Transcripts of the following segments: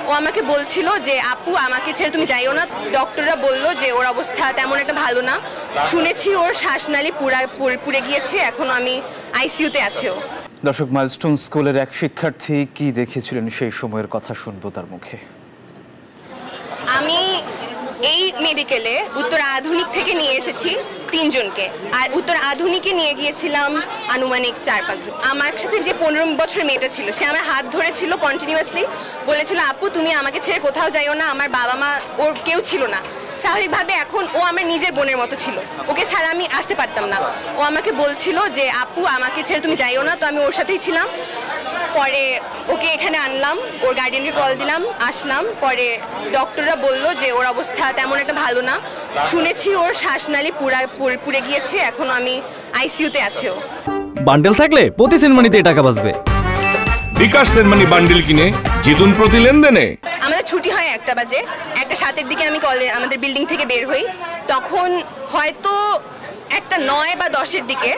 ও আমাকে বলছিল যে আপু আমাকে ছেড়ে তুমি যাইও না। ডক্টররা বলল যে ওর অবস্থা তেমন একটা ভালো না। শুনেছি ওর শ্বাসনালী পুড়ে গিয়েছে, এখন আমি আইসিইউতে আছি। ও দর্শক, মাইলস্টোন স্কুলের এক শিক্ষার্থী কি দেখেছিলেন সেই সময়ের কথা শুনবো তার মুখে। আমি এই মেডিকেলে উত্তর আধুনিক থেকে নিয়ে এসেছি 3 জনকে, আর উত্তর আধুনিকে নিয়ে গিয়েছিলাম আনুমানিক 4-5 জন। আমার সাথে যে 15 বছরের মেয়েটা ছিল সে আমার হাত ধরেছিল কন্টিনিউয়াসলি, বলেছিল আপু তুমি আমাকে ছেড়ে কোথাও যাইও না, আমার বাবা মা ওর কেউ ছিল না। স্বাভাবিকভাবে এখন ও আমার নিজের বোনের মতো ছিল, ওকে ছাড়া আমি আসতে পারতাম না। ও আমাকে বলছিল যে আপু আমাকে ছেড়ে তুমি যাইও না, তো আমি ওর সাথেই ছিলাম। পরে ওকে এখানে আনলাম, ওর গার্ডিয়ানকে কল দিলাম, আসলাম। পরে ডক্টররা বলল যে ওর অবস্থা তেমন একটা ভালো না। শুনেছি ওর শ্বাসনালী পুড়ে গিয়েছে, এখন আমি আইসিইউতে আছি। ও বান্ডেল থাকলে প্রতি সেনমানিতে টাকা বাঁচবে। বিকাশ সেনমানি বান্ডেল কিনে জিতুন প্রতি লেনদেনে। আমাদের ছুটি হয় 1টা বাজে, 1:07 দিকে আমি আমাদের বিল্ডিং থেকে বের হই। তখন হয়তো 1:09 বা 10-এর দিকে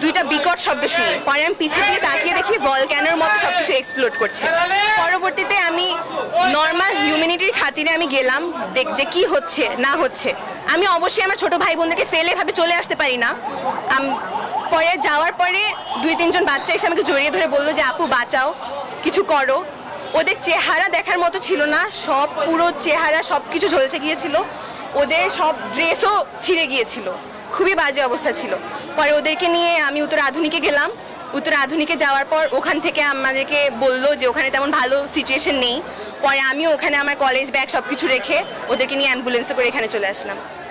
2টা বিকট শব্দ শুনি। পরে আমি পিছনে দিকে তাকিয়ে দেখি ভলক্যানোর মতো সবকিছু এক্সপ্লোড করছে। পরবর্তীতে আমি নর্মাল হিউম্যানিটির খাতিরে আমি গেলাম যে কি হচ্ছে না হচ্ছে। আমি অবশ্যই আমার ছোট ভাই বোনদেরকে ফেলে ভাবে চলে আসতে পারি না। পরে যাওয়ার পরে 2-3 জন বাচ্চা এসে আমাকে জড়িয়ে ধরে বললো যে আপু বাঁচাও, কিছু করো। ওদের চেহারা দেখার মতো ছিল না, সব পুরো চেহারা সব কিছু ঝলসে গিয়েছিল, ওদের সব ড্রেসও ছিঁড়ে গিয়েছিল, খুবই বাজে অবস্থা ছিল। পরে ওদেরকে নিয়ে আমি উত্তর আধুনিকে গেলাম। উত্তর আধুনিকে যাওয়ার পর ওখান থেকে আমাদেরকে বললো যে ওখানে তেমন ভালো সিচুয়েশন নেই। পরে আমিও ওখানে আমার কলেজ ব্যাগ সব কিছু রেখে ওদেরকে নিয়ে অ্যাম্বুলেন্সে করে এখানে চলে আসলাম।